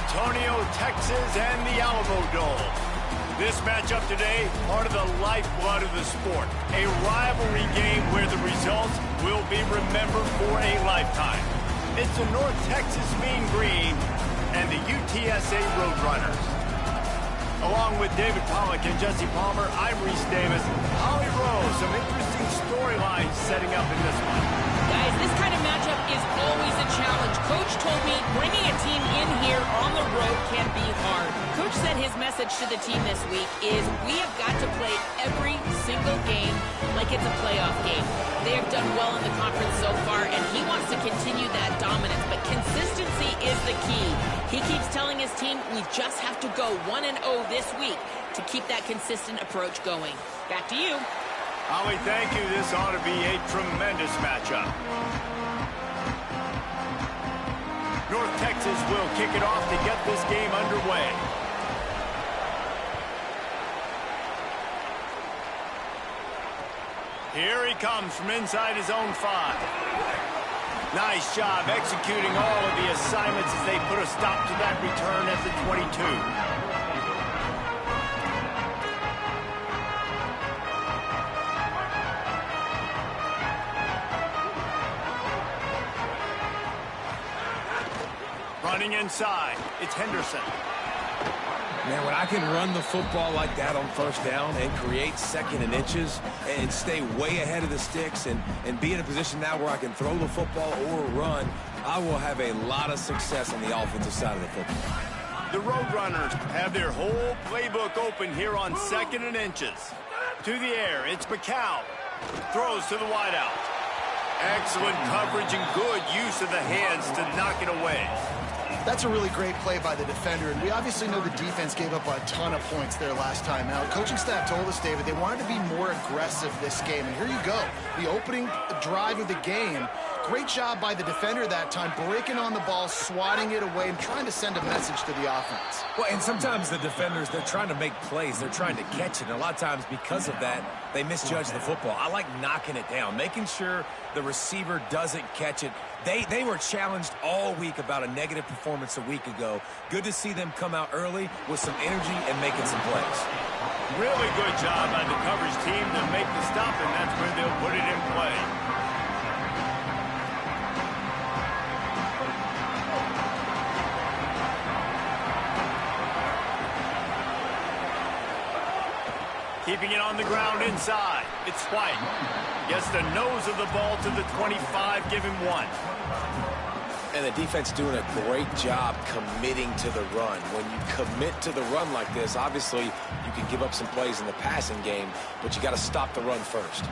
Antonio, Texas, and the Alamo Dome. This matchup today, part of the lifeblood of the sport. A rivalry game where the results will be remembered for a lifetime. It's the North Texas Mean Green and the UTSA Roadrunners. Along with David Pollack and Jesse Palmer, I'm Reese Davis. Holly Rose, some interesting storylines setting up in this one. Guys, this kind of matchup is always a challenge. Coach told me bringing a team in here on the road can be hard. Coach said his message to the team this week is we have got to play every single game like it's a playoff game. They have done well in the conference so far, and he wants to continue that dominance, but consistency is the key. He keeps telling his team we just have to go 1-0 this week to keep that consistent approach going. Back to you. Holly, thank you. This ought to be a tremendous matchup. North Texas will kick it off to get this game underway. Here he comes from inside his own 5. Nice job executing all of the assignments as they put a stop to that return at the 22. Running inside, it's Henderson. Man, when I can run the football like that on first down and create 2nd and inches and stay way ahead of the sticks and be in a position now where I can throw the football or run, I will have a lot of success on the offensive side of the football. The Roadrunners have their whole playbook open here on 2nd and inches. To the air, it's McCown. Throws to the wideout. Excellent coverage and good use of the hands to knock it away. That's a really great play by the defender, and we obviously know the defense gave up a ton of points there last time out. Coaching staff told us, David, they wanted to be more aggressive this game, and here you go. The opening drive of the game, great job by the defender that time, breaking on the ball, swatting it away, and trying to send a message to the offense. Well, and sometimes the defenders, they're trying to make plays. They're trying to catch it, and a lot of times because of that, they misjudge the football. I like knocking it down, making sure the receiver doesn't catch it. They were challenged all week about a negative performance a week ago. Good to see them come out early with some energy and making some plays. Really good job by the coverage team to make the stop, and that's where they'll put it in play. Keeping it on the ground inside. It's White. Gets the nose of the ball to the 25, give him 1. And the defense doing a great job committing to the run. When you commit to the run like this, obviously you can give up some plays in the passing game, but you got to stop the run first.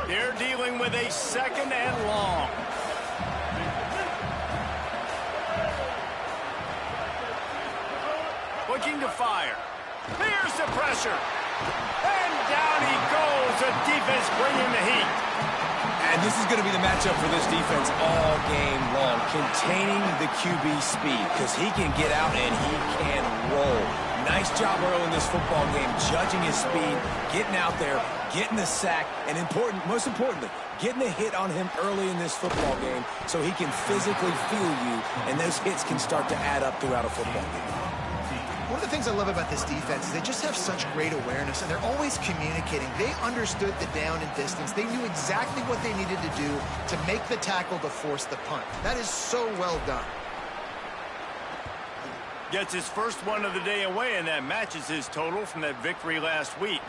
They're dealing with a 2nd and long. Looking to fire. Here's the pressure. And down he goes. The defense bringing the heat. And this is going to be the matchup for this defense all game long. Containing the QB speed, because he can get out and he can roll. Nice job early in this football game, judging his speed, getting out there, getting the sack, and most importantly, getting a hit on him early in this football game so he can physically feel you, and those hits can start to add up throughout a football game. One of the things I love about this defense is they just have such great awareness, and they're always communicating. They understood the down and distance. They knew exactly what they needed to do to make the tackle to force the punt. That is so well done. Gets his first one of the day away, and that matches his total from that victory last week.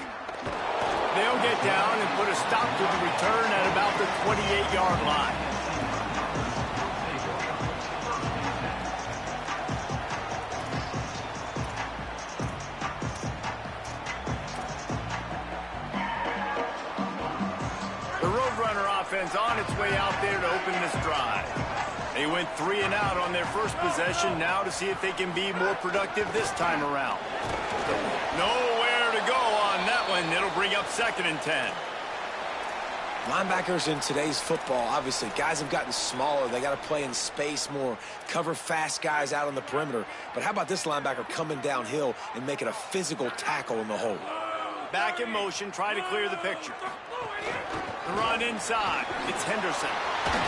They'll get down and put a stop to the return at about the 28-yard line. Offense on its way out there to open this drive. They went 3 and out on their first possession, now to see if they can be more productive this time around. Nowhere to go on that one. It'll bring up 2nd and 10. Linebackers in today's football, obviously, guys have gotten smaller. They got to play in space more, cover fast guys out on the perimeter. But how about this linebacker coming downhill and making a physical tackle in the hole? Back in motion, try to clear the picture. The run inside. It's Henderson.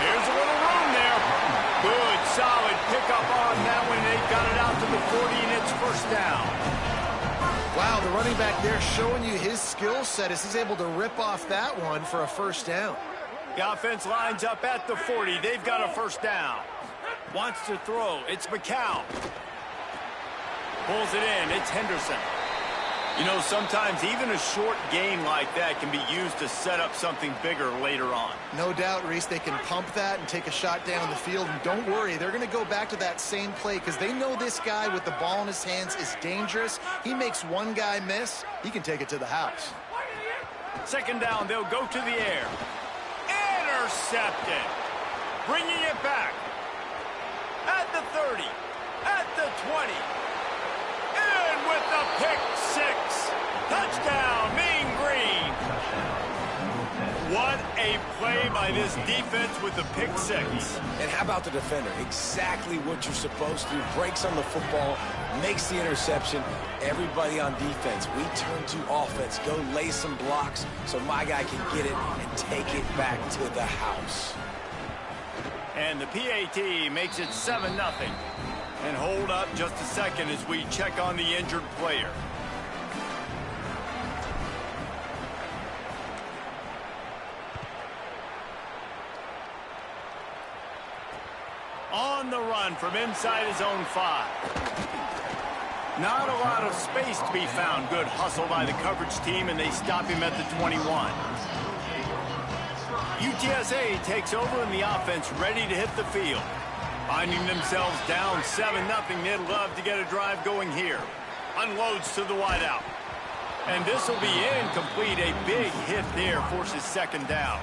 There's a little room there. Good, solid pickup on that one. They got it out to the 40, and it's first down. Wow, the running back there showing you his skill set as he's able to rip off that one for a first down. The offense lines up at the 40. They've got a first down. Wants to throw. It's McCown. Pulls it in. It's Henderson. You know, sometimes even a short game like that can be used to set up something bigger later on. No doubt, Reese, they can pump that and take a shot down the field. And don't worry, they're going to go back to that same play because they know this guy with the ball in his hands is dangerous. He makes one guy miss, he can take it to the house. Second down, they'll go to the air. Intercepted. Bringing it back. At the 30. At the 20. In with the pick six. Touchdown, Mean Green. What a play by this defense with the pick six. And how about the defender? Exactly what you're supposed to do. Breaks on the football, makes the interception. Everybody on defense, we turn to offense. Go lay some blocks so my guy can get it and take it back to the house. And the PAT makes it 7-0. And hold up just a second as we check on the injured player. On the run from inside his own 5. Not a lot of space to be found. Good hustle by the coverage team, and they stop him at the 21. UTSA takes over in the offense, ready to hit the field. Finding themselves down 7-0, they'd love to get a drive going here. Unloads to the wideout. And this will be incomplete. A big hit there forces second down.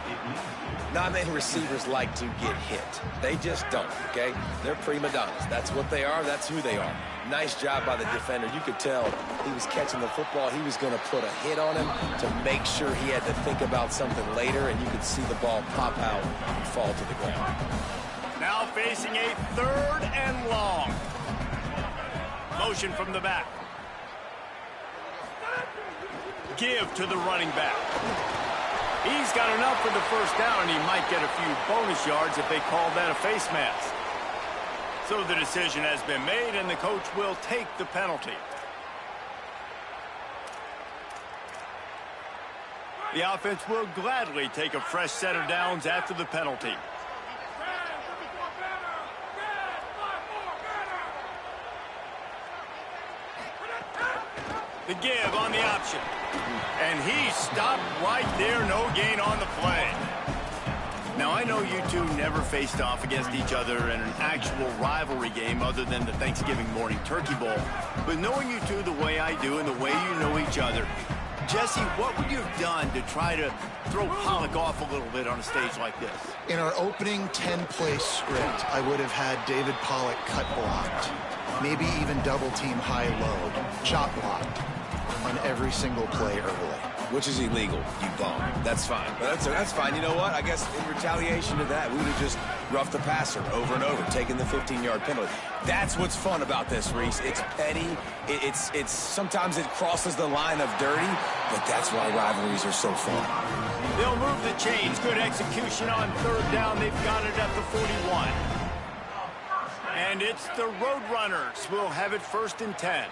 Non-man receivers like to get hit. They just don't, okay? They're prima donnas. That's what they are. That's who they are. Nice job by the defender. You could tell he was catching the football. He was going to put a hit on him to make sure he had to think about something later, and you could see the ball pop out and fall to the ground. Now facing a 3rd and long. Motion from the back. Give to the running back. He's got enough for the first down, and he might get a few bonus yards if they call that a face mask. So the decision has been made, and the coach will take the penalty. The offense will gladly take a fresh set of downs after the penalty. The give on the option. And he stopped right there. No gain on the play. Now, I know you two never faced off against each other in an actual rivalry game other than the Thanksgiving morning turkey bowl. But knowing you two the way I do and the way you know each other, Jesse, what would you have done to try to throw Pollock off a little bit on a stage like this? In our opening 10-play script, I would have had David Pollock cut blocked. Maybe even double team high-low, chop blocked on every single play early. Which is illegal, you bum. That's fine. But that's fine. You know what? I guess in retaliation to that, we would have just roughed the passer over and over, taking the 15-yard penalty. That's what's fun about this, Reese. It's petty. It's sometimes it crosses the line of dirty, but that's why rivalries are so fun. They'll move the chains. Good execution on 3rd down. They've got it at the 41. And it's the Roadrunners. We'll have it 1st and 10.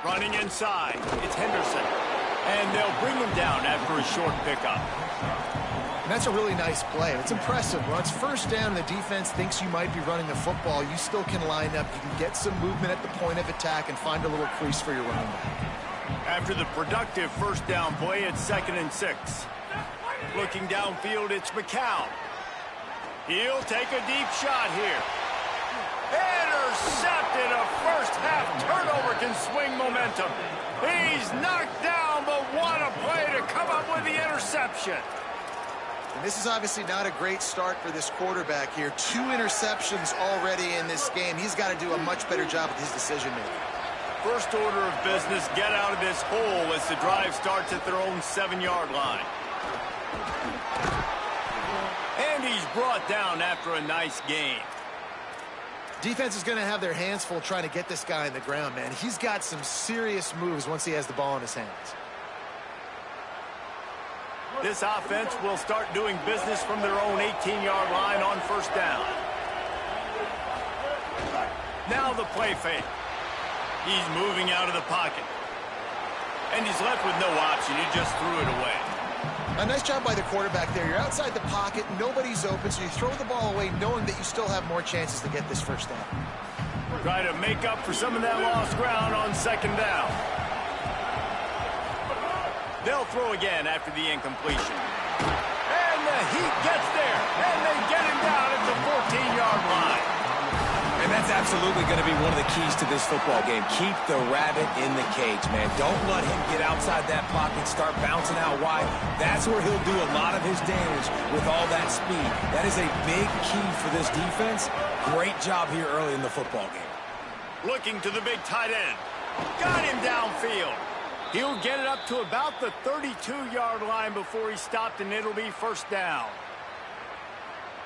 Running inside, it's Henderson. And they'll bring him down after a short pickup. And that's a really nice play. It's impressive. When it's 1st down and the defense thinks you might be running the football, you still can line up. You can get some movement at the point of attack and find a little crease for your running back. After the productive 1st down play, it's 2nd and 6. Looking downfield, it's McCown. He'll take a deep shot here. Intercepted. A first-half turnover can swing momentum. He's knocked down, but what a play to come up with the interception. And this is obviously not a great start for this quarterback here. 2 interceptions already in this game. He's got to do a much better job with his decision-making. First order of business, get out of this hole as the drive starts at their own 7-yard line. And he's brought down after a nice gain. Defense is going to have their hands full trying to get this guy in the ground, man. He's got some serious moves once he has the ball in his hands. This offense will start doing business from their own 18-yard line on first down. Now the play fake. He's moving out of the pocket. And he's left with no option. He just threw it away. A nice job by the quarterback there. You're outside the pocket. Nobody's open, so you throw the ball away knowing that you still have more chances to get this first down. Try to make up for some of that lost ground on second down. They'll throw again after the incompletion. And the heat gets there. And they get him down at the 14-yard line. And that's absolutely going to be one of the keys to this football game. Keep the rabbit in the cage, man. Don't let him get outside that pocket, start bouncing out wide. That's where he'll do a lot of his damage with all that speed. That is a big key for this defense. Great job here early in the football game. Looking to the big tight end. Got him downfield. He'll get it up to about the 32-yard line before he stopped, and it'll be first down.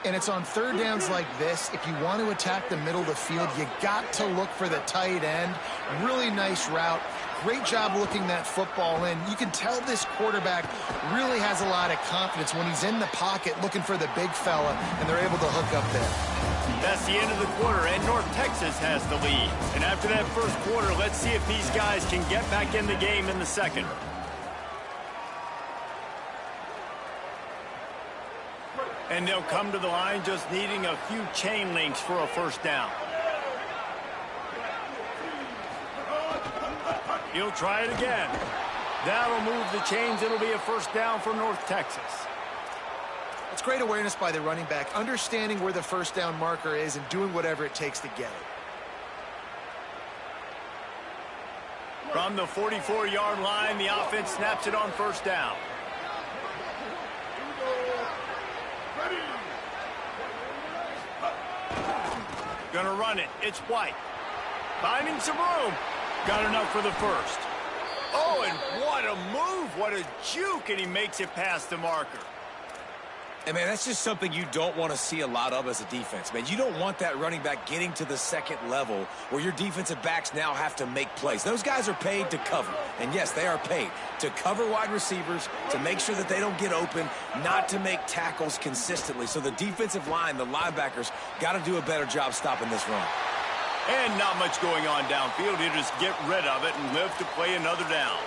And it's on third downs like this. If you want to attack the middle of the field, you got to look for the tight end. Really nice route. Great job looking that football in. You can tell this quarterback really has a lot of confidence when he's in the pocket looking for the big fella, and they're able to hook up there. That's the end of the quarter, and North Texas has the lead. And after that first quarter, let's see if these guys can get back in the game in the second. And they'll come to the line just needing a few chain links for a first down. He'll try it again. That'll move the chains. It'll be a first down for North Texas. It's great awareness by the running back, understanding where the first down marker is and doing whatever it takes to get it. From the 44-yard line, the offense snaps it on first down. Gonna run it. It's White. Finding some room. Got enough for the first. Oh, and what a move. What a juke, and he makes it past the marker. And, man, that's just something you don't want to see a lot of as a defense, man. You don't want that running back getting to the second level where your defensive backs now have to make plays. Those guys are paid to cover. And, yes, they are paid to cover wide receivers, to make sure that they don't get open, not to make tackles consistently. So the defensive line, the linebackers, got to do a better job stopping this run. And not much going on downfield. You just get rid of it and live to play another down.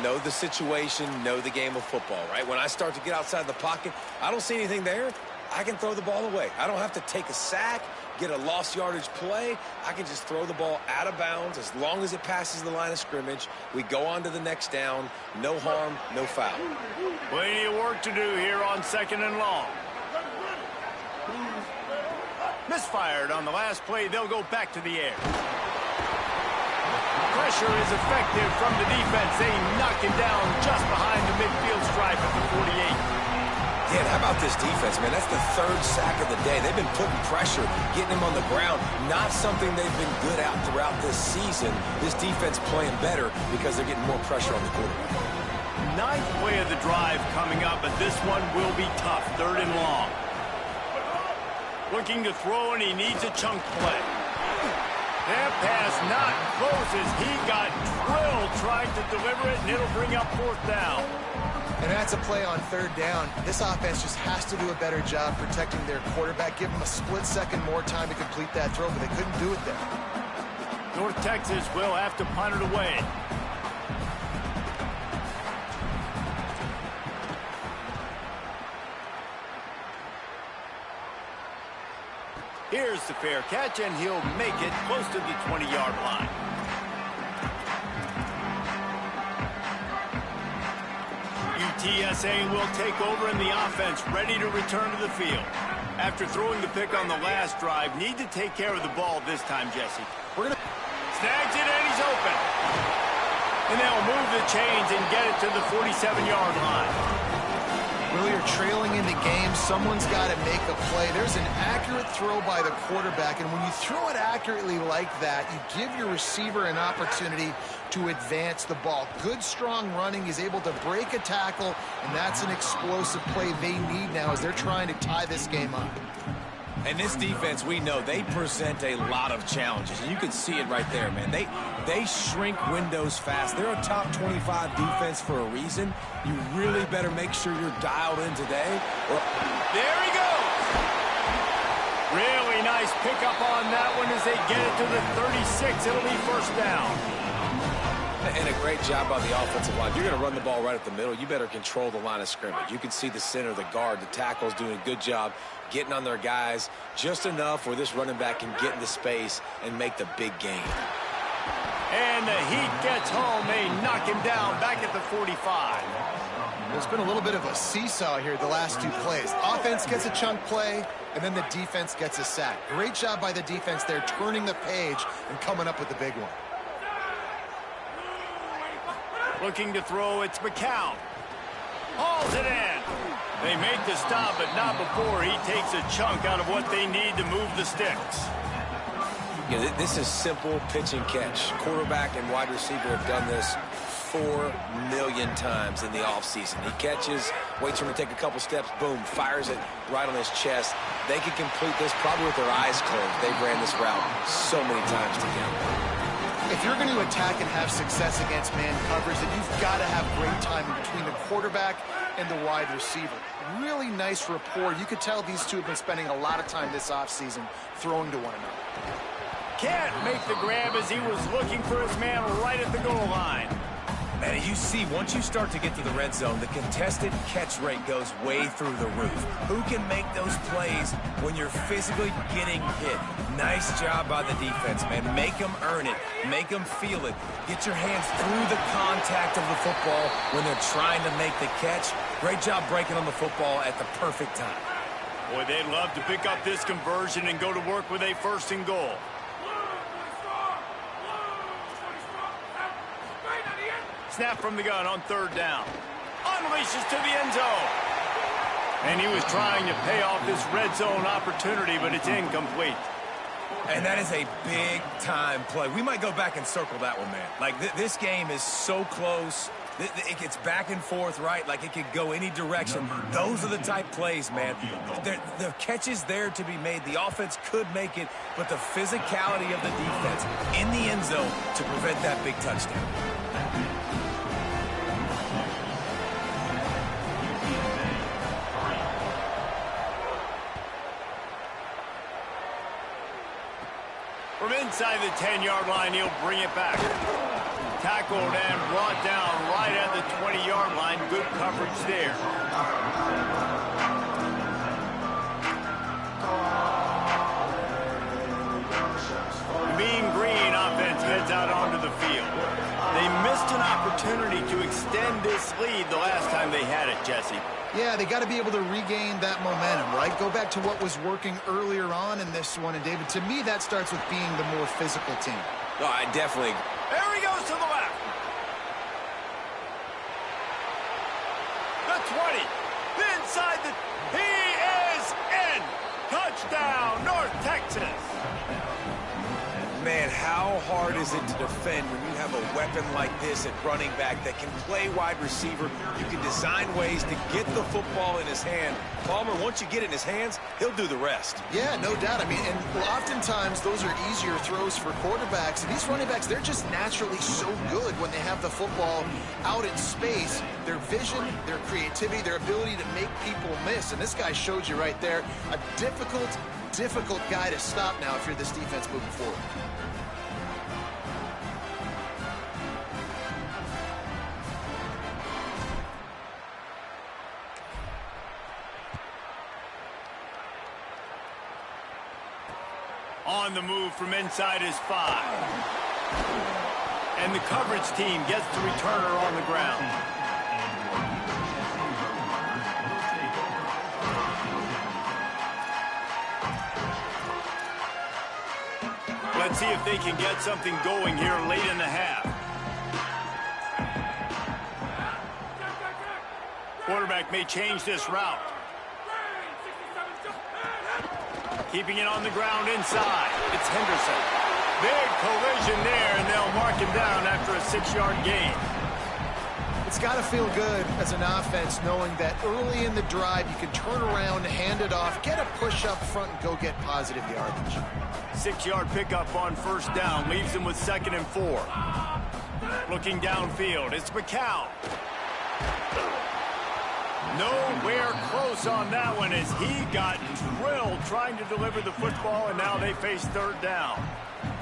Know the situation, know the game of football, right? When I start to get outside the pocket, I don't see anything there, I can throw the ball away. I don't have to take a sack, get a lost yardage play. I can just throw the ball out of bounds as long as it passes the line of scrimmage. We go on to the next down. No harm, no foul. Plenty of work to do here on second and long. Misfired on the last play. They'll go back to the air. Pressure is effective from the defense. They knock him down just behind the midfield stripe at the 48. Dan, how about this defense, man? That's the third sack of the day. They've been putting pressure, getting him on the ground. Not something they've been good at throughout this season. This defense playing better because they're getting more pressure on the quarterback. Ninth play of the drive coming up, but this one will be tough. Third and long. Looking to throw, and he needs a chunk play. That pass not close as he got drilled trying to deliver it, and it'll bring up fourth down. And that's a play on third down. This offense just has to do a better job protecting their quarterback. Give them a split second more time to complete that throw, but they couldn't do it there. North Texas will have to punt it away. Here's the fair catch, and he'll make it close to the 20-yard line. UTSA will take over in the offense, ready to return to the field. After throwing the pick on the last drive, need to take care of the ball this time, Jesse. Snags it, and he's open. And they'll move the chains and get it to the 47-yard line. Well, you're trailing in the game. Someone's got to make a play. There's an accurate throw by the quarterback, and when you throw it accurately like that, you give your receiver an opportunity to advance the ball. Good, strong running. He's able to break a tackle, and that's an explosive play they need now as they're trying to tie this game up. And this defense, we know, they present a lot of challenges. And you can see it right there, man. They shrink windows fast. They're a top 25 defense for a reason. You really better make sure you're dialed in today. There he goes. Really nice pickup on that one as they get it to the 36. It'll be first down. And a great job by the offensive line. You're going to run the ball right at the middle. You better control the line of scrimmage. You can see the center, the guard, the tackles doing a good job getting on their guys just enough where this running back can get into space and make the big gain. And the heat gets home. They knock him down back at the 45. There's been a little bit of a seesaw here the last two plays. Offense gets a chunk play, and then the defense gets a sack. Great job by the defense there, turning the page and coming up with the big one. Looking to throw, it's McCown. Hauls it in. They make the stop, but not before he takes a chunk out of what they need to move the sticks. Yeah, this is simple pitch and catch. Quarterback and wide receiver have done this 4 million times in the offseason. He catches, waits for him to take a couple steps, boom, fires it right on his chest. They can complete this probably with their eyes closed. They've ran this route so many times together. If you're going to attack and have success against man coverage, then you've got to have great timing between the quarterback and the wide receiver. Really nice rapport. You could tell these two have been spending a lot of time this offseason throwing to one another. Can't make the grab as he was looking for his man right at the goal line. Man, you see, once you start to get to the red zone, the contested catch rate goes way through the roof. Who can make those plays when you're physically getting hit? Nice job by the defense, man. Make them earn it. Make them feel it. Get your hands through the contact of the football when they're trying to make the catch. Great job breaking on the football at the perfect time. Boy, they'd love to pick up this conversion and go to work with a 1st and goal. Snap from the gun on 3rd down. Unleashes to the end zone. And he was trying to pay off this red zone opportunity, but it's incomplete. And that is a big-time play. We might go back and circle that one, man. Like, this game is so close. It gets back and forth, right? Like, it could go any direction. Those are the type plays, man. The catch is there to be made. The offense could make it, but the physicality of the defense in the end zone to prevent that big touchdown. From inside the 10-yard line, he'll bring it back. Tackled and brought down right at the 20-yard line. Good coverage there. Mean Green offense heads out onto the field. They missed an opportunity to extend this lead the last time they had it, Jesse. Yeah, they got to be able to regain that momentum, right? Go back to what was working earlier on in this one. And, David, to me, that starts with being the more physical team. Oh, I definitely. There he goes to the left. The 20. Inside the... He is in. Touchdown, North Texas. Man, how hard is it to defend when you have a weapon like this at running back that can play wide receiver? You can design ways to get the football in his hand. Palmer, once you get it in his hands, he'll do the rest. Yeah, no doubt. I mean, and oftentimes those are easier throws for quarterbacks. And these running backs, they're just naturally so good when they have the football out in space. Their vision, their creativity, their ability to make people miss. And this guy showed you right there a difficult guy to stop now if you're this defense moving forward. On the move from inside his 5. And the coverage team gets the returner on the ground. Let's see if they can get something going here late in the half. Quarterback may change this route. Keeping it on the ground inside. It's Henderson. Big collision there, and they'll mark him down after a 6-yard gain. It's got to feel good as an offense knowing that early in the drive you can turn around, hand it off, get a push up front, and go get positive yardage. 6-yard pickup on first down leaves them with 2nd and 4. Looking downfield, it's McCown. Nowhere close on that one as he got drilled trying to deliver the football, and now they face 3rd down.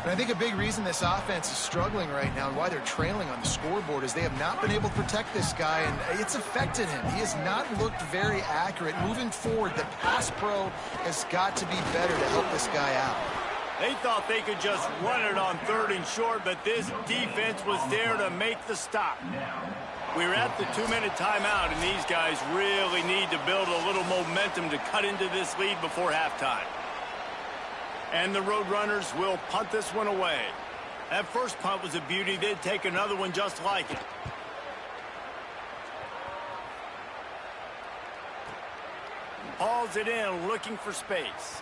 And I think a big reason this offense is struggling right now and why they're trailing on the scoreboard is they have not been able to protect this guy, and it's affected him. He has not looked very accurate. Moving forward, the pass pro has got to be better to help this guy out. They thought they could just run it on 3rd and short, but this defense was there to make the stop. We're at the 2-minute timeout, and these guys really need to build a little momentum to cut into this lead before halftime. And the Roadrunners will punt this one away. That first punt was a beauty. They'd take another one just like it. Hauls it in, looking for space.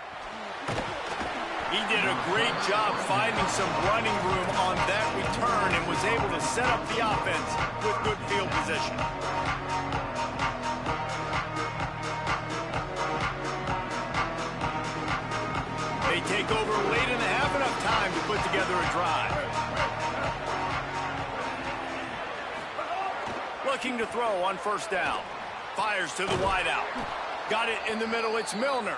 He did a great job finding some running room on that return and was able to set up the offense with good field position. They take over late in the half, enough time to put together a drive. Looking to throw on first down. Fires to the wideout. Got it in the middle. It's Milner.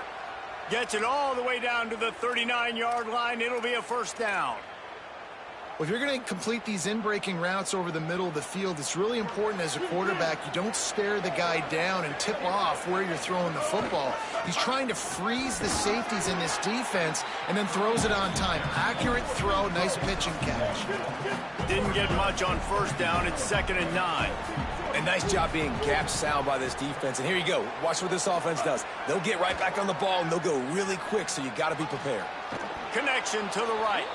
Gets it all the way down to the 39-yard line. It'll be a first down. Well, if you're going to complete these in-breaking routes over the middle of the field, it's really important as a quarterback you don't stare the guy down and tip off where you're throwing the football. He's trying to freeze the safeties in this defense and then throws it on time. Accurate throw, nice pitch and catch. Didn't get much on first down. It's 2nd and 9. A nice job being gap sound by this defense. And here you go. Watch what this offense does. They'll get right back on the ball, and they'll go really quick, so you got to be prepared. Connection to the right.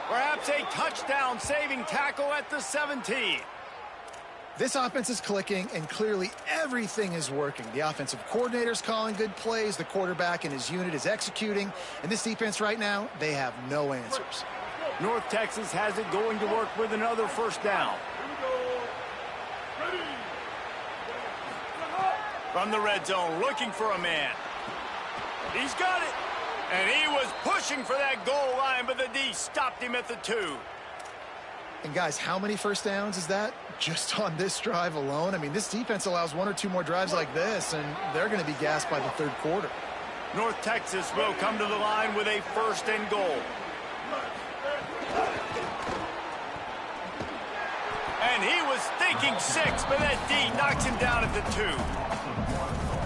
Perhaps a touchdown-saving tackle at the 17. This offense is clicking, and clearly everything is working. The offensive coordinator's calling good plays. The quarterback and his unit is executing. And this defense right now, they have no answers. North Texas has it going to work with another first down. From the red zone, looking for a man. He's got it. And he was pushing for that goal line, but the D stopped him at the 2. And guys, how many first downs is that just on this drive alone? I mean, this defense allows 1 or 2 more drives like this, and they're going to be gassed by the 3rd quarter. North Texas will come to the line with a 1st and goal. And he was thinking 6, but that D knocks him down at the 2.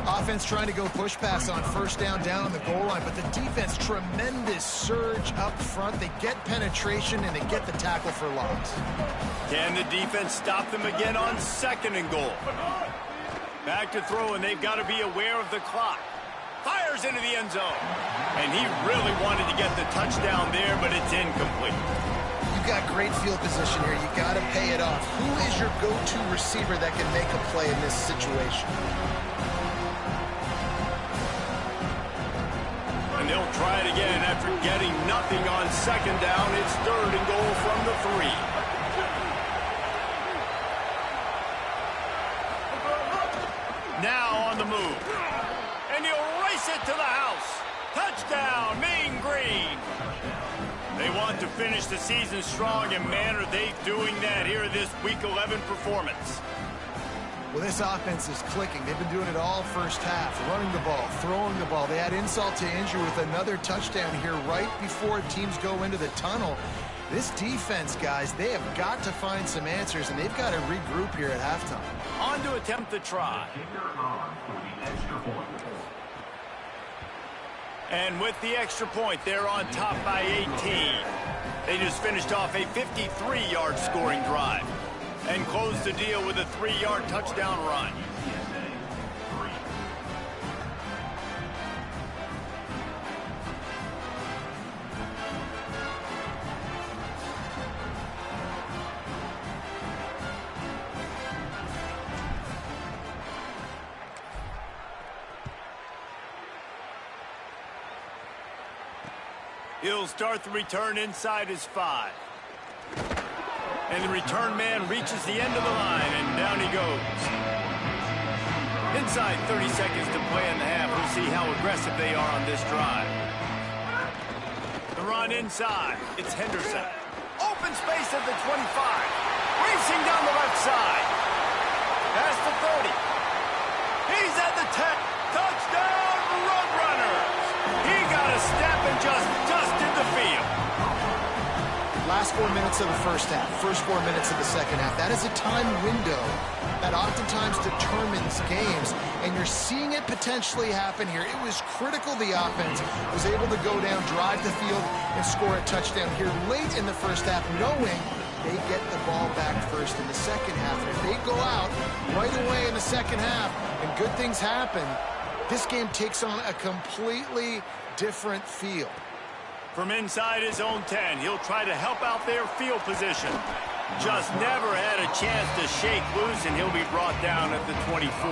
Offense trying to go push pass on first down on the goal line, but the defense, tremendous surge up front. They get penetration, and they get the tackle for loss. Can the defense stop them again on 2nd and goal? Back to throw, and they've got to be aware of the clock. Fires into the end zone. And he really wanted to get the touchdown there, but it's incomplete. You've got great field position here. You got to pay it off. Who is your go-to receiver that can make a play in this situation? And they'll try it again after getting nothing on 2nd down. It's 3rd and goal from the 3. Now on the move. And he'll race it to the house. Touchdown, Mean Green. They want to finish the season strong, and man, are they doing that here in this Week 11 performance. Well, this offense is clicking. They've been doing it all first half, running the ball, throwing the ball. They had insult to injury with another touchdown here right before teams go into the tunnel. This defense, guys, they have got to find some answers, and they've got to regroup here at halftime. On to attempt the try. And with the extra point, they're on top by 18. They just finished off a 53-yard scoring drive and closed the deal with a 3-yard touchdown run. He'll start the return inside his 5. And the return man reaches the end of the line, and down he goes. Inside 30 seconds to play in the half. We'll see how aggressive they are on this drive. The run inside. It's Henderson. Open space at the 25. Racing down the left side. Past the 30. He's at the 10. Touchdown, Roadrunners. He got a step and just dusted the field. Last 4 minutes of the first half, first 4 minutes of the second half. That is a time window that oftentimes determines games, and you're seeing it potentially happen here. It was critical the offense was able to go down, drive the field, and score a touchdown here late in the first half, knowing they get the ball back first in the second half. And if they go out right away in the second half and good things happen, this game takes on a completely different feel. From inside his own 10, he'll try to help out their field position. Just never had a chance to shake loose, and he'll be brought down at the 24.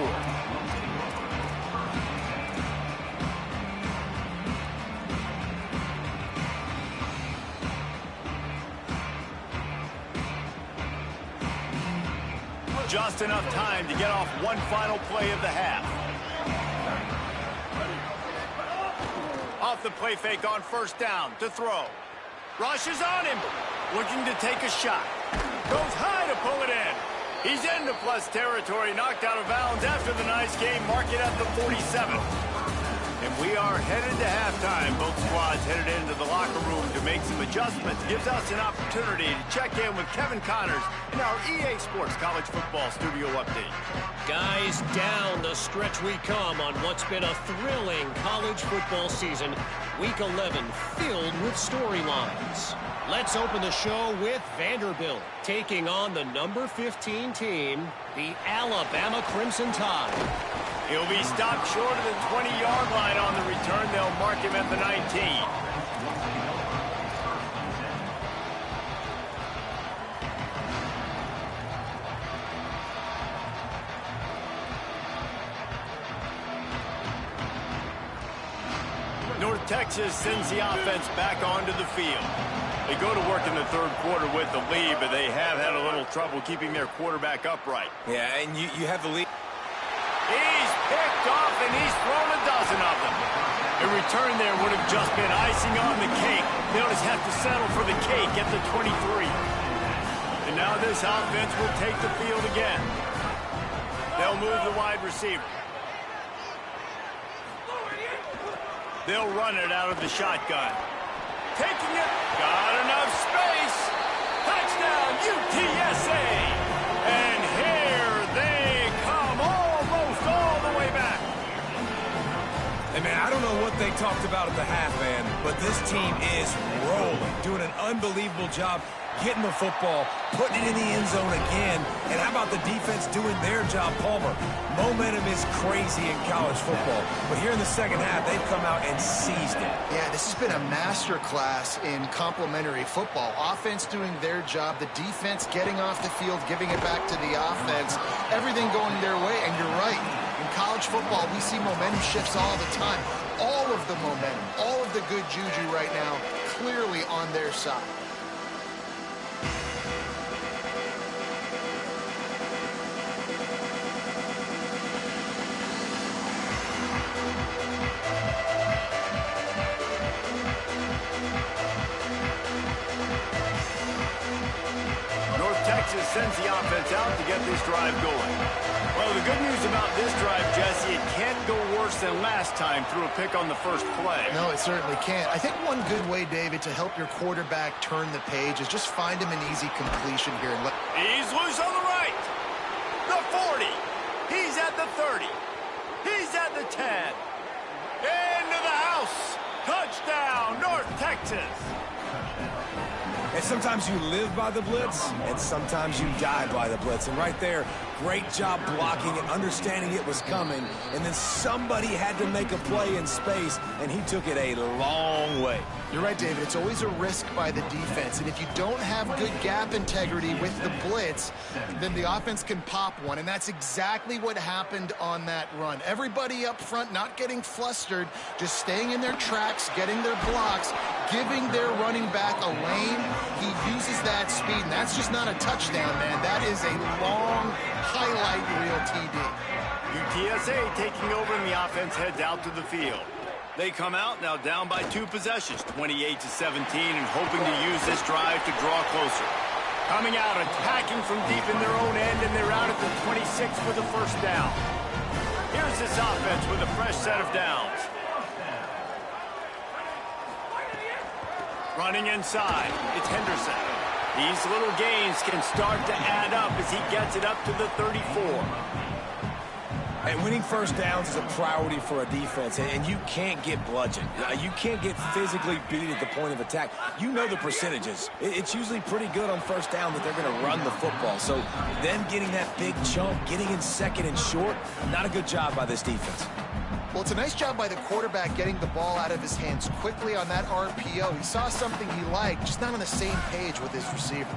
Just enough time to get off one final play of the half. Off the play fake on first down to throw. Rushes on him. Looking to take a shot. Goes high to pull it in. He's into plus territory. Knocked out of bounds after the nice game. Mark it at the 47. And we are headed to halftime. Both squads headed into the locker room to make some adjustments. Gives us an opportunity to check in with Kevin Connors in our EA Sports College Football Studio Update. Guys, down the stretch we come on what's been a thrilling college football season. Week 11 filled with storylines. Let's open the show with Vanderbilt taking on the number 15 team, the Alabama Crimson Tide. He'll be stopped short of the 20-yard line on the return. They'll mark him at the 19. North Texas sends the offense back onto the field. They go to work in the third quarter with the lead, but they have had a little trouble keeping their quarterback upright. Yeah, and you have the lead. He's picked off, and he's thrown a dozen of them. A return there would have just been icing on the cake. They'll just have to settle for the cake at the 23. And now this offense will take the field again. They'll move the wide receiver. They'll run it out of the shotgun. Taking it. Got enough space. Touchdown, UTSA. And here they come, almost all the way back. Hey, man, I don't know what they talked about at the half, man, but this team is rolling, doing an unbelievable job getting the football, putting it in the end zone again. And how about the defense doing their job, Palmer? Momentum is crazy in college football, but here in the second half, they've come out and seized it. Yeah, this has been a master class in complementary football. Offense doing their job, the defense getting off the field, giving it back to the offense, everything going their way. And you're right, in college football, we see momentum shifts all the time. All of the momentum, all of the good juju right now, clearly on their side. Texas sends the offense out to get this drive going. Well, the good news about this drive, Jesse, it can't go worse than last time through a pick on the first play. No, it certainly can't. I think one good way, David, to help your quarterback turn the page is just find him an easy completion here. He's loose on the right. The 40. He's at the 30. He's at the 10. Into the house. Touchdown, North Texas. And sometimes you live by the blitz, and sometimes you die by the blitz. And right there, Great job blocking it, understanding it was coming, and then somebody had to make a play in space, and he took it a long way. You're right, David. It's always a risk by the defense, and if you don't have good gap integrity with the blitz, then the offense can pop one, and that's exactly what happened on that run. Everybody up front not getting flustered, just staying in their tracks, getting their blocks, giving their running back a lane. He uses that speed, and that's just not a touchdown, man. That is a long highlight reel TD. UTSA taking over, and the offense heads out to the field. They come out now down by 2 possessions, 28-17, and hoping to use this drive to draw closer. Coming out, attacking from deep in their own end, and they're out at the 26 for the first down. Here's this offense with a fresh set of downs. Running inside, it's Henderson. These little gains can start to add up as he gets it up to the 34. And winning first downs is a priority for a defense, and you can't get bludgeoned. You can't get physically beat at the point of attack. You know the percentages. It's usually pretty good on first down that they're going to run the football. So them getting that big chunk, getting in second and short, not a good job by this defense. Well, it's a nice job by the quarterback getting the ball out of his hands quickly on that RPO. He saw something he liked, just not on the same page with his receiver.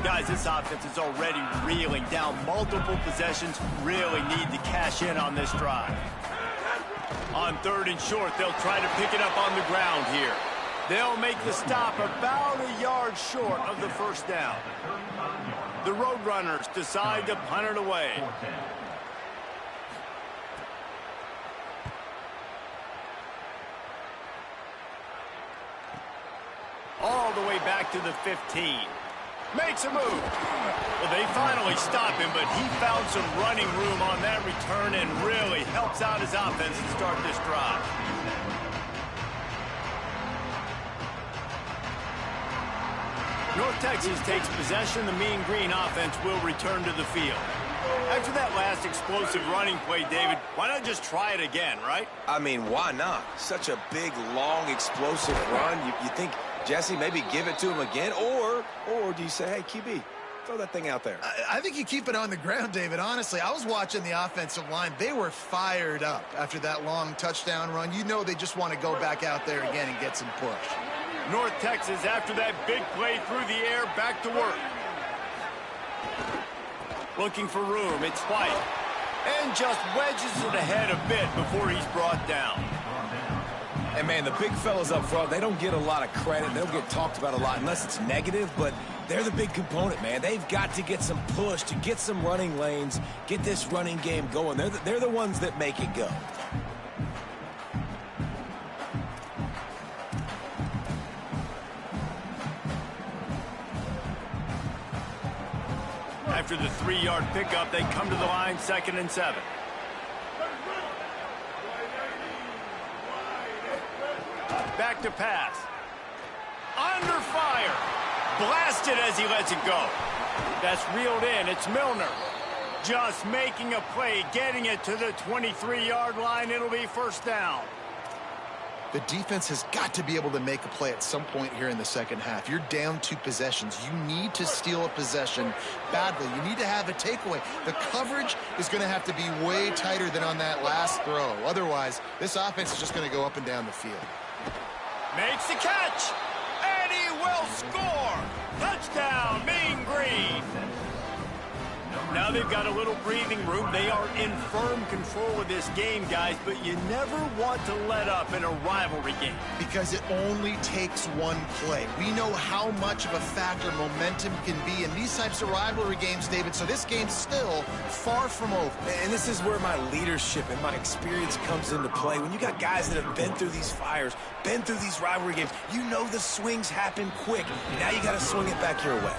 Guys, this offense is already reeling down multiple possessions. Really need to cash in on this drive. On 3rd and short, they'll try to pick it up on the ground here. They'll make the stop about a yard short of the first down. The Roadrunners decide to punt it away. All the way back to the 15. Makes a move. Well, they finally stop him, but he found some running room on that return and really helps out his offense to start this drive. North Texas takes possession. The Mean Green offense will return to the field. After that last explosive running play, David, why not just try it again, right? I mean, why not? Such a big, long, explosive run. You think, Jesse, maybe give it to him again? Or do you say, hey, QB, throw that thing out there? I think you keep it on the ground, David. Honestly, I was watching the offensive line. They were fired up after that long touchdown run. You know they just want to go back out there again and get some push. North Texas, after that big play through the air, back to work. Looking for room, it's White. And just wedges it ahead a bit before he's brought down. And, man, the big fellas up front, they don't get a lot of credit. They don't get talked about a lot unless it's negative, but they're the big component, man. They've got to get some push, to get some running lanes, get this running game going. They're the ones that make it go. After the 3-yard pickup, they come to the line, 2nd and 7. Back to pass. Under fire. Blasted as he lets it go. That's reeled in. It's Milner. Just making a play, getting it to the 23-yard line. It'll be first down. The defense has got to be able to make a play at some point here in the second half. You're down 2 possessions. You need to steal a possession badly. You need to have a takeaway. The coverage is going to have to be way tighter than on that last throw. Otherwise, this offense is just going to go up and down the field. Makes the catch, and he will score. Touchdown, Mean Green. Now they've got a little breathing room. They are in firm control of this game, guys, but you never want to let up in a rivalry game. Because it only takes one play. We know how much of a factor momentum can be in these types of rivalry games, David, so this game's still far from over. And this is where my leadership and my experience comes into play. When you got guys that have been through these fires, been through these rivalry games, you know the swings happen quick. Now you got to swing it back your way.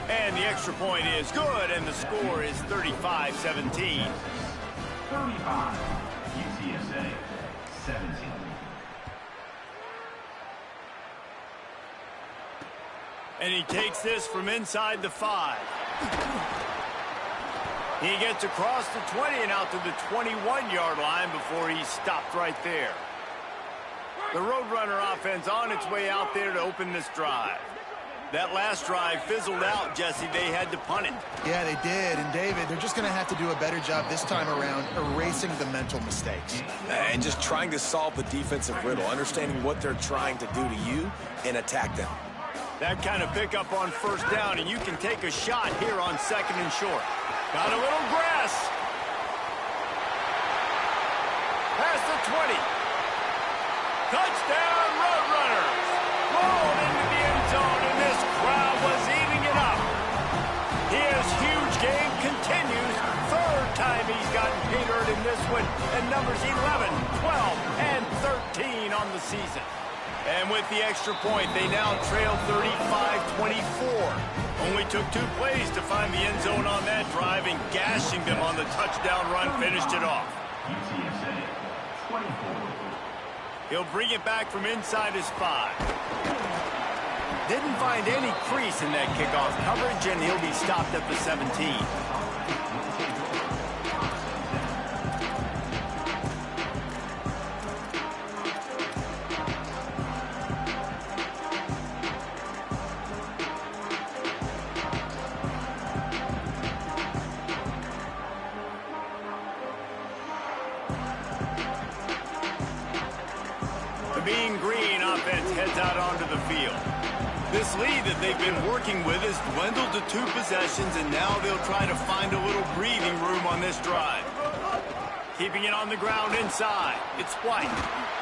And the extra point is good, and the score is 35-17. 35, UTSA, 17. And he takes this from inside the 5. He gets across the 20 and out to the 21-yard line before he's stopped right there. The Roadrunner offense on its way out there to open this drive. That last drive fizzled out, Jesse. They had to punt it. Yeah, they did. And, David, they're just going to have to do a better job this time around erasing the mental mistakes. And just trying to solve the defensive riddle, understanding what they're trying to do to you and attack them. That kind of pickup on first down, and you can take a shot here on 2nd and short. Got a little grass. Past the 20. Touchdown, Roadrunners. Rolled into the end zone, and this crowd was eating it up. His huge game continues. 3rd time he's gotten paid earned in this one, and numbers 11, 12, and 13 on the season. And with the extra point, they now trail 35-24. Only took 2 plays to find the end zone on that drive, and gashing them on the touchdown run finished it off. UTSA 24. He'll bring it back from inside his 5. Didn't find any crease in that kickoff coverage, and he'll be stopped at the 17. Mean Green offense heads out onto the field. This lead that they've been working with has dwindled to 2 possessions, and now they'll try to find a little breathing room on this drive. Keeping it on the ground inside. It's White.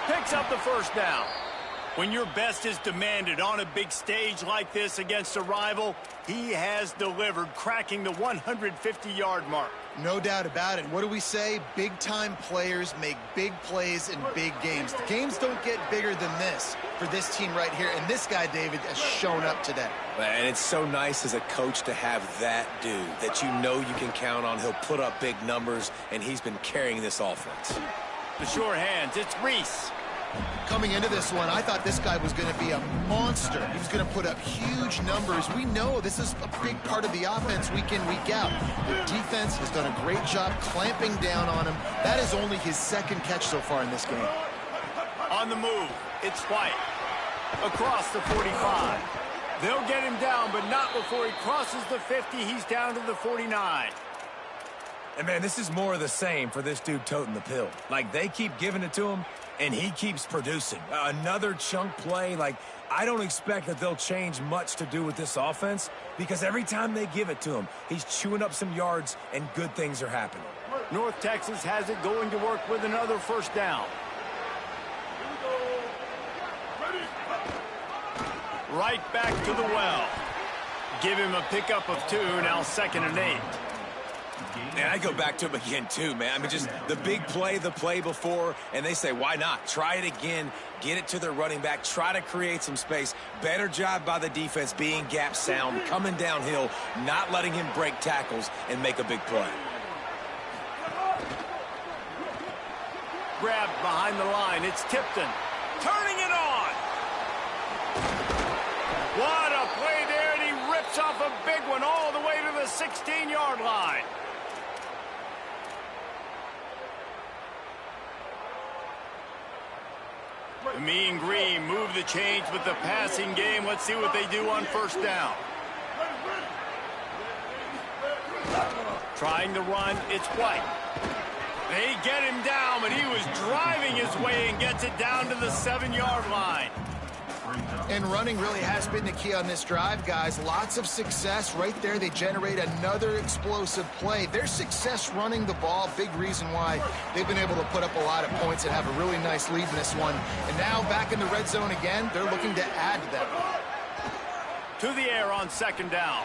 Picks up the first down. When your best is demanded on a big stage like this against a rival, he has delivered, cracking the 150-yard mark. No doubt about it. What do we say? Big-time players make big plays in big games. The games don't get bigger than this for this team right here, and this guy, David, has shown up today. And it's so nice as a coach to have that dude that you know you can count on. He'll put up big numbers, and he's been carrying this offense. The sure hands, it's Reese. Coming into this one, I thought this guy was going to be a monster. He was going to put up huge numbers. We know this is a big part of the offense week in, week out. The defense has done a great job clamping down on him. That is only his 2nd catch so far in this game. On the move, it's White. Across the 45. They'll get him down, but not before he crosses the 50. He's down to the 49. And, man, this is more of the same for this dude toting the pill. Like, they keep giving it to him, and he keeps producing. Another chunk play. Like, I don't expect that they'll change much to do with this offense because every time they give it to him, he's chewing up some yards, and good things are happening. North Texas has it going to work with another first down. Right back to the well. Give him a pickup of 2, now 2nd and 8. And I go back to him again, too, man. I mean, just the big play, the play before, and they say, why not? Try it again, get it to their running back, try to create some space. Better job by the defense being gap sound, coming downhill, not letting him break tackles and make a big play. Grabbed behind the line, it's Tipton. Turning it on! What a play there, and he rips off a big one all the way to the 16-yard line. The Mean Green move the chains with the passing game. Let's see what they do on first down. Trying to run, it's White. They get him down, but he was driving his way and gets it down to the 7-yard line. And running really has been the key on this drive, guys. Lots of success right there. They generate another explosive play. Their success running the ball, big reason why they've been able to put up a lot of points and have a really nice lead in this one. And now back in the red zone again, they're looking to add to that. To the air on 2nd down.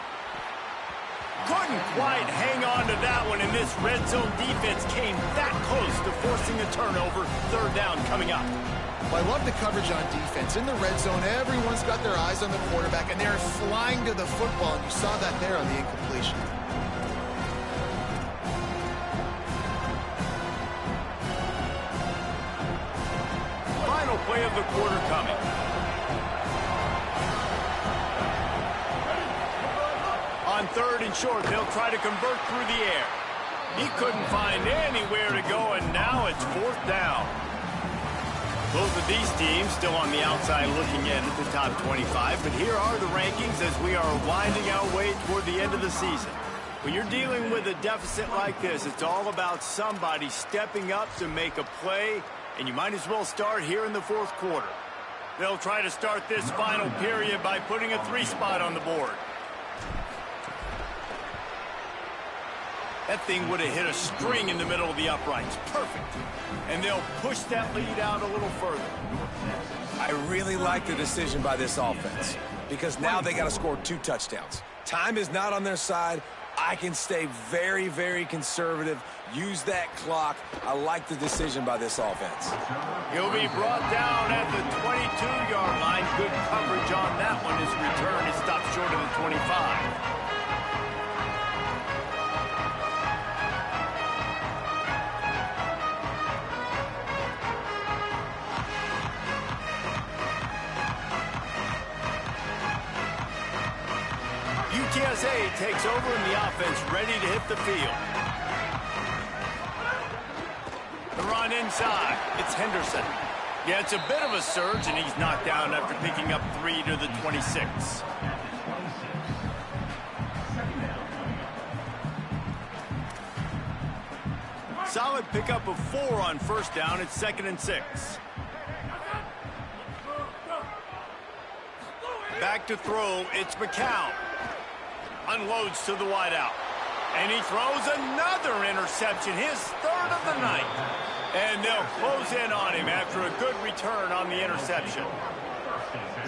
Couldn't quite hang on to that one, and this red zone defense came that close to forcing a turnover. 3rd down coming up. Well, I love the coverage on defense. In the red zone, everyone's got their eyes on the quarterback, and they're flying to the football, and you saw that there on the incompletion. Final play of the quarter coming. On 3rd and short, they'll try to convert through the air. He couldn't find anywhere to go, and now it's 4th down. Both of these teams still on the outside looking in at the top 25, but here are the rankings as we are winding our way toward the end of the season. When you're dealing with a deficit like this, it's all about somebody stepping up to make a play, and you might as well start here in the fourth quarter. They'll try to start this final period by putting a 3-spot on the board. That thing would have hit a string in the middle of the uprights. Perfect. And they'll push that lead out a little further. I really like the decision by this offense because now they got to score 2 touchdowns. Time is not on their side. I can stay very, very conservative. Use that clock. I like the decision by this offense. He'll be brought down at the 22-yard line. Good coverage on that one. His return is stopped short of the 25. UTSA takes over and the offense ready to hit the field. The run inside. It's Henderson. Yeah, it's a bit of a surge, and he's knocked down after picking up 3 to the 26. Solid pickup of 4 on first down. It's 2nd and 6. Back to throw. It's McCown. Unloads to the wideout. And he throws another interception, his 3rd of the night. And they'll close in on him after a good return on the interception.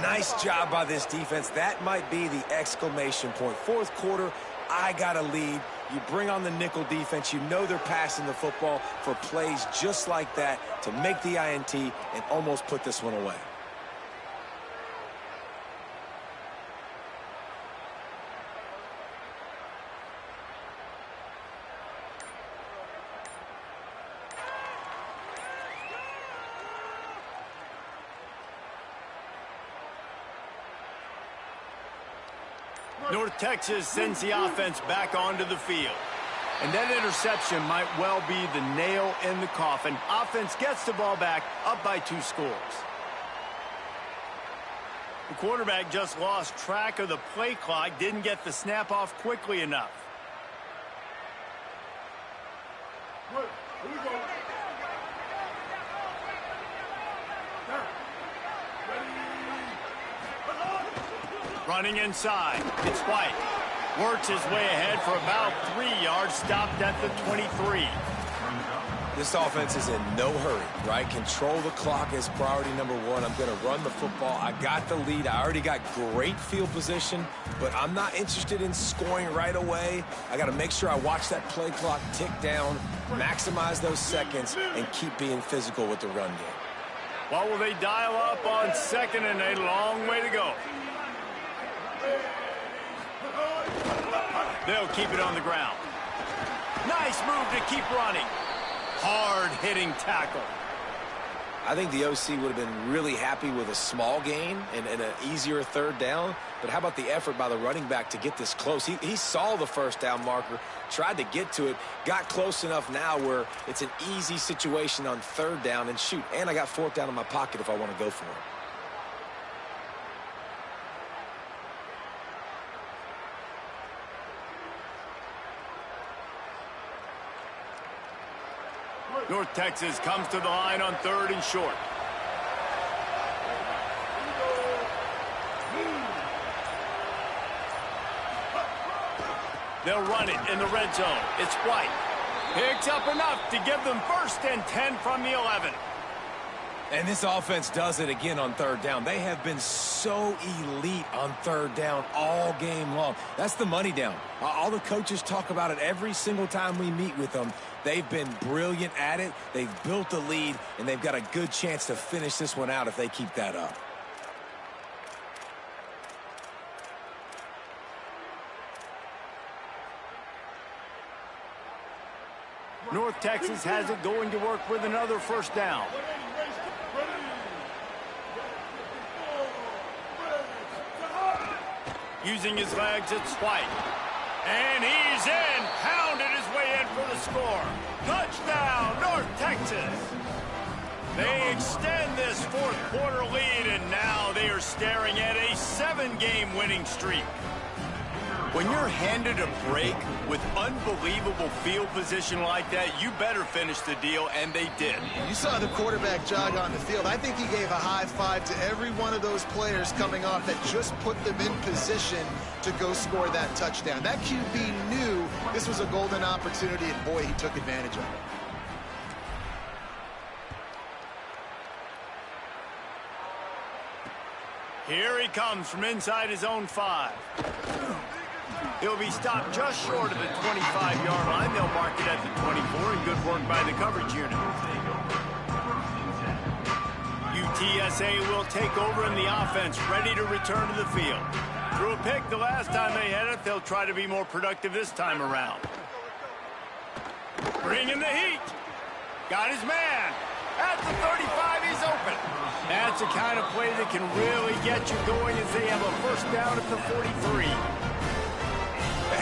Nice job by this defense. That might be the exclamation point. Fourth quarter, I got a lead. You bring on the nickel defense. You know they're passing the football for plays just like that to make the INT and almost put this one away. North Texas sends the offense back onto the field. And that interception might well be the nail in the coffin. Offense gets the ball back, up by 2 scores. The quarterback just lost track of the play clock, didn't get the snap off quickly enough. Here we go. Running inside, it's White. Works his way ahead for about 3 yards, stopped at the 23. This offense is in no hurry, right? Control the clock is priority number 1. I'm going to run the football. I got the lead. I already got great field position, but I'm not interested in scoring right away. I got to make sure I watch that play clock tick down, maximize those seconds, and keep being physical with the run game. Well, will they dial up on 2nd and a long way to go? They'll keep it on the ground. Nice move to keep running. Hard-hitting tackle. I think the OC would have been really happy with a small gain and an easier 3rd down. But how about the effort by the running back to get this close? He saw the first down marker, tried to get to it, got close enough now where it's an easy situation on 3rd down. And shoot, and I got 4th down in my pocket if I want to go for it. North Texas comes to the line on 3rd and short. They'll run it in the red zone. It's White. Picks up enough to give them 1st and 10 from the 11. And this offense does it again on 3rd down. They have been so elite on 3rd down all game long. That's the money down. All the coaches talk about it every single time we meet with them. They've been brilliant at it. They've built the lead, and they've got a good chance to finish this one out if they keep that up. North Texas has it going to work with another 1st down. Using his legs, it's White. And he's in. Pounded his way in for the score. Touchdown, North Texas. They extend this fourth quarter lead, and now they are staring at a 7-game winning streak. When you're handed a break with unbelievable field position like that, you better finish the deal, and they did. You saw the quarterback jog on the field. I think he gave a high five to every one of those players coming off that just put them in position to go score that touchdown. That QB knew this was a golden opportunity, and boy, he took advantage of it. Here he comes from inside his own 5. He'll be stopped just short of the 25-yard line. They'll mark it at the 24, and good work by the coverage unit. UTSA will take over in the offense, ready to return to the field. Threw a pick the last time they had it. They'll try to be more productive this time around. Bringing the heat. Got his man. At the 35, he's open. That's the kind of play that can really get you going as they have a first down at the 43.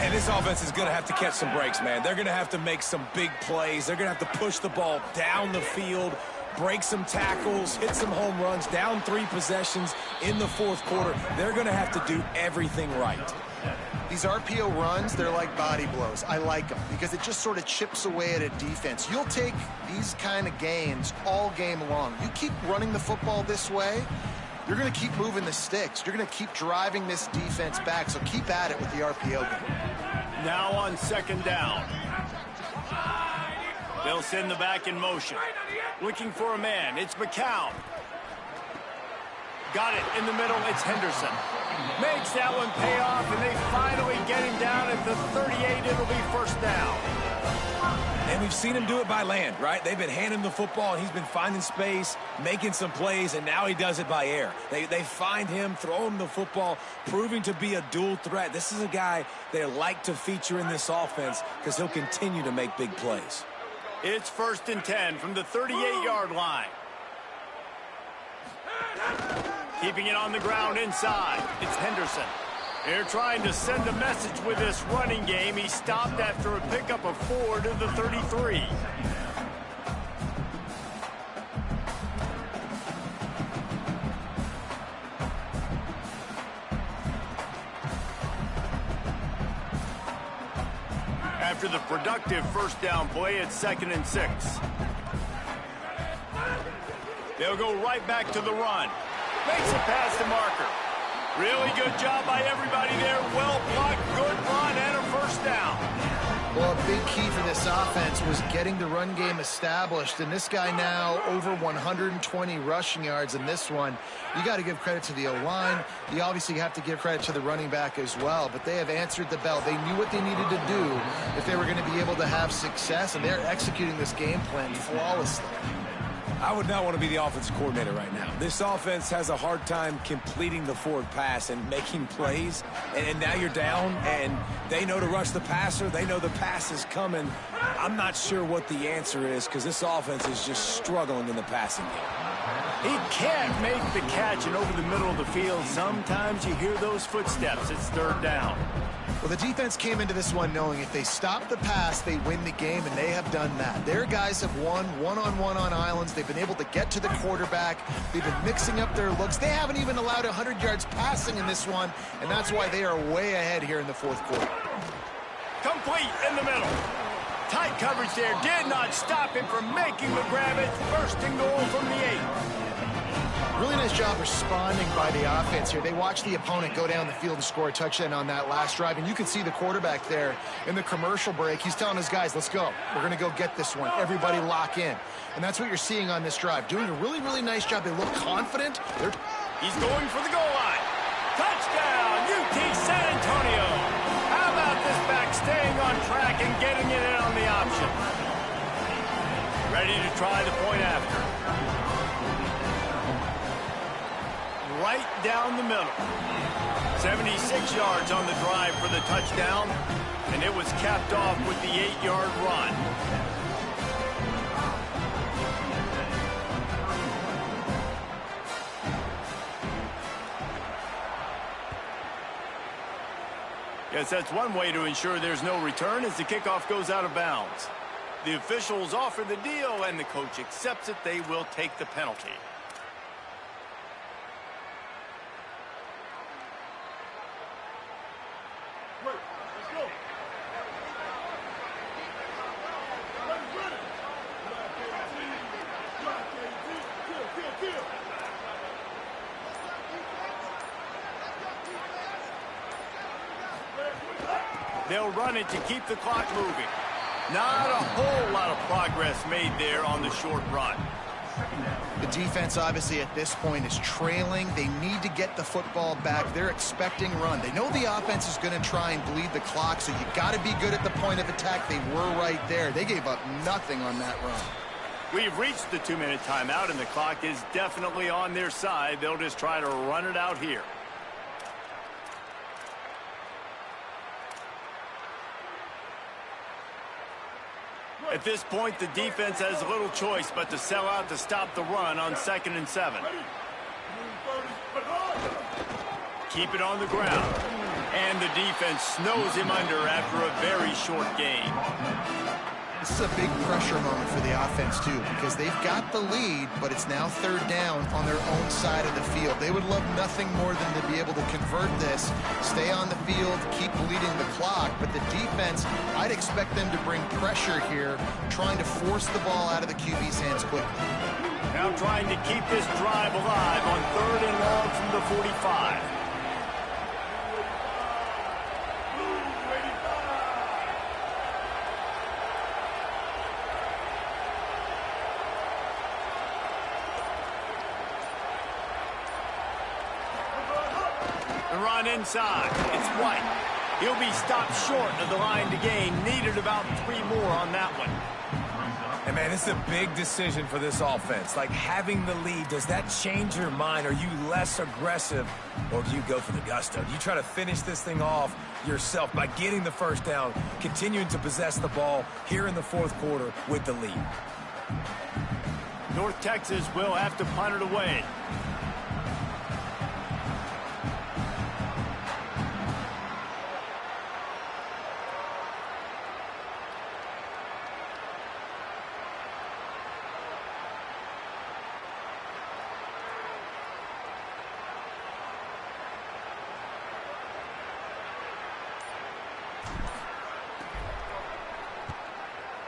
And this offense is going to have to catch some breaks, man. They're going to have to make some big plays. They're going to have to push the ball down the field, break some tackles, hit some home runs, down 3 possessions in the fourth quarter. They're going to have to do everything right. These RPO runs, they're like body blows. I like them because it just sort of chips away at a defense. You'll take these kind of gains all game long. You keep running the football this way, you're going to keep moving the sticks. You're going to keep driving this defense back, so keep at it with the RPO game. Now on second down. They'll send the back in motion. Looking for a man. It's McCown. Got it in the middle. It's Henderson. Makes that one pay off, and they finally get him down at the 38. It'll be first down. And we've seen him do it by land, right? They've been handing the football, and he's been finding space, making some plays, and now he does it by air. They find him, throw him the football, proving to be a dual threat. This is a guy they like to feature in this offense because he'll continue to make big plays. It's first and 10 from the 38-yard line. Keeping it on the ground inside. It's Henderson. They're trying to send a message with this running game. He stopped after a pickup of 4 to the 33. After the productive first down play, it's 2nd and 6. They'll go right back to the run. Makes it past the marker. Really good job by everybody there. Well blocked, good run, and a first down. Well, a big key for this offense was getting the run game established. And this guy now over 120 rushing yards in this one. You got to give credit to the O-line. You obviously have to give credit to the running back as well. But they have answered the bell. They knew what they needed to do if they were going to be able to have success. And they're executing this game plan flawlessly. I would not want to be the offensive coordinator right now. This offense has a hard time completing the forward pass and making plays. And now you're down, and they know to rush the passer. They know the pass is coming. I'm not sure what the answer is because this offense is just struggling in the passing game. He can't make the catch, and over the middle of the field, sometimes you hear those footsteps. It's third down. Well, the defense came into this one knowing if they stop the pass, they win the game, and they have done that. Their guys have won one-on-one on islands. They've been able to get to the quarterback. They've been mixing up their looks. They haven't even allowed 100 yards passing in this one, and that's why they are way ahead here in the fourth quarter. Complete in the middle. Tight coverage there. Did not stop him from making the grab. It's first and goal from the 8. Really nice job responding by the offense here. They watched the opponent go down the field and score a touchdown on that last drive, and you can see the quarterback there in the commercial break. He's telling his guys, let's go. We're going to go get this one. Everybody lock in. And that's what you're seeing on this drive. Doing a really, really nice job. They look confident. He's going for the goal line. Touchdown, UT San Antonio. How about this back staying on track and getting it in on the option? Ready to try the point after. Right down the middle. 76 yards on the drive for the touchdown, and it was capped off with the 8-yard run. Yes, that's one way to ensure there's no return as the kickoff goes out of bounds. The officials offer the deal, and the coach accepts it. They will take the penalty. They'll run it to keep the clock moving. Not a whole lot of progress made there on the short run. The defense, obviously, at this point is trailing. They need to get the football back. They're expecting run. They know the offense is going to try and bleed the clock, so you got to be good at the point of attack. They were right there. They gave up nothing on that run. We've reached the 2-minute timeout, and the clock is definitely on their side. They'll just try to run it out here. At this point, the defense has little choice but to sell out to stop the run on 2nd and 7. Keep it on the ground. And the defense snows him under after a very short gain. This is a big pressure moment for the offense, too, because they've got the lead, but it's now 3rd down on their own side of the field. They would love nothing more than to be able to convert this, stay on the field, keep bleeding the clock. But the defense, I'd expect them to bring pressure here, trying to force the ball out of the QB's hands quickly. Now trying to keep this drive alive on 3rd and long from the 45. Run inside. It's White. He'll be stopped short of the line to gain. Needed about 3 more on that one. And, man, this is a big decision for this offense. Like, having the lead, does that change your mind? Are you less aggressive, or do you go for the gusto? Do you try to finish this thing off yourself by getting the 1st down, continuing to possess the ball here in the 4th quarter with the lead? North Texas will have to punt it away.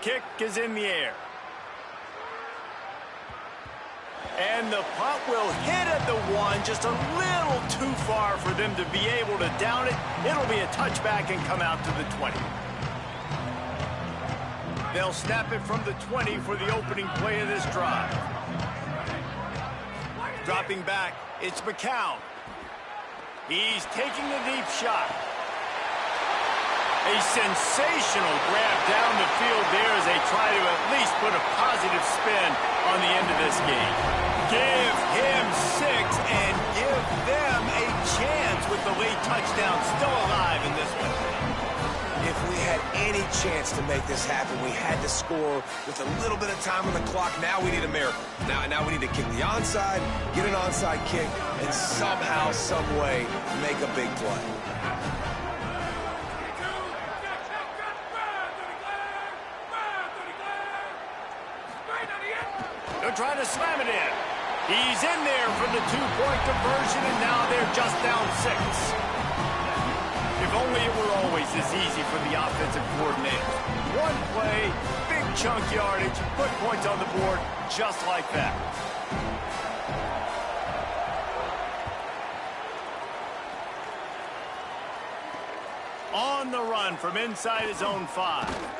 Kick is in the air. And the punt will hit at the 1, just a little too far for them to be able to down it. It'll be a touchback and come out to the 20. They'll snap it from the 20 for the opening play of this drive. Dropping back, it's McCown. He's taking the deep shot. A sensational grab down the field there as they try to at least put a positive spin on the end of this game. Give him 6 and give them a chance with the late touchdown still alive in this one. If we had any chance to make this happen, we had to score with a little bit of time on the clock. Now we need a miracle. Now we need to kick the onside, get an onside kick, and somehow, some way, make a big play. They're trying to slam it in. He's in there for the 2-point conversion, and now they're just down 6. If only it were always this easy for the offensive coordinators. One play, big chunk yardage, put points on the board just like that. On the run from inside his own 5.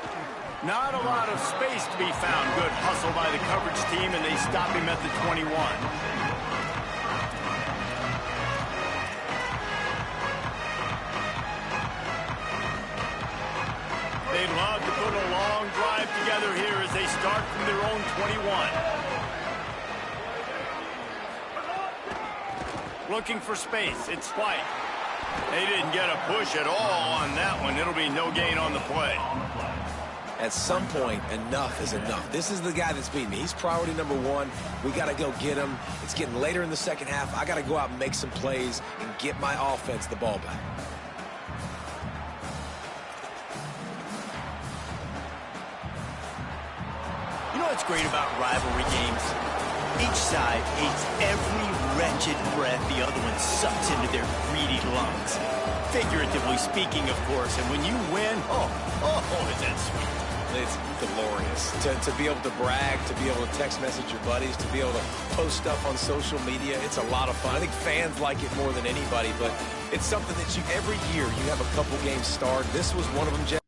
Not a lot of space to be found. Good hustle by the coverage team, and they stop him at the 21. They'd love to put a long drive together here as they start from their own 21. Looking for space. It's White. They didn't get a push at all on that one. It'll be no gain on the play. At some point, enough is enough. This is the guy that's beating me. He's priority number 1. We got to go get him. It's getting later in the 2nd half. I got to go out and make some plays and get my offense the ball back. What's great about rivalry games? Each side hates every wretched breath the other one sucks into their greedy lungs. Figuratively speaking, of course, and when you win, is that sweet. It's glorious to be able to brag, to be able to text message your buddies, to be able to post stuff on social media. It's a lot of fun. I think fans like it more than anybody, but it's something that every year you have a couple games starred. This was one of them, Jeff.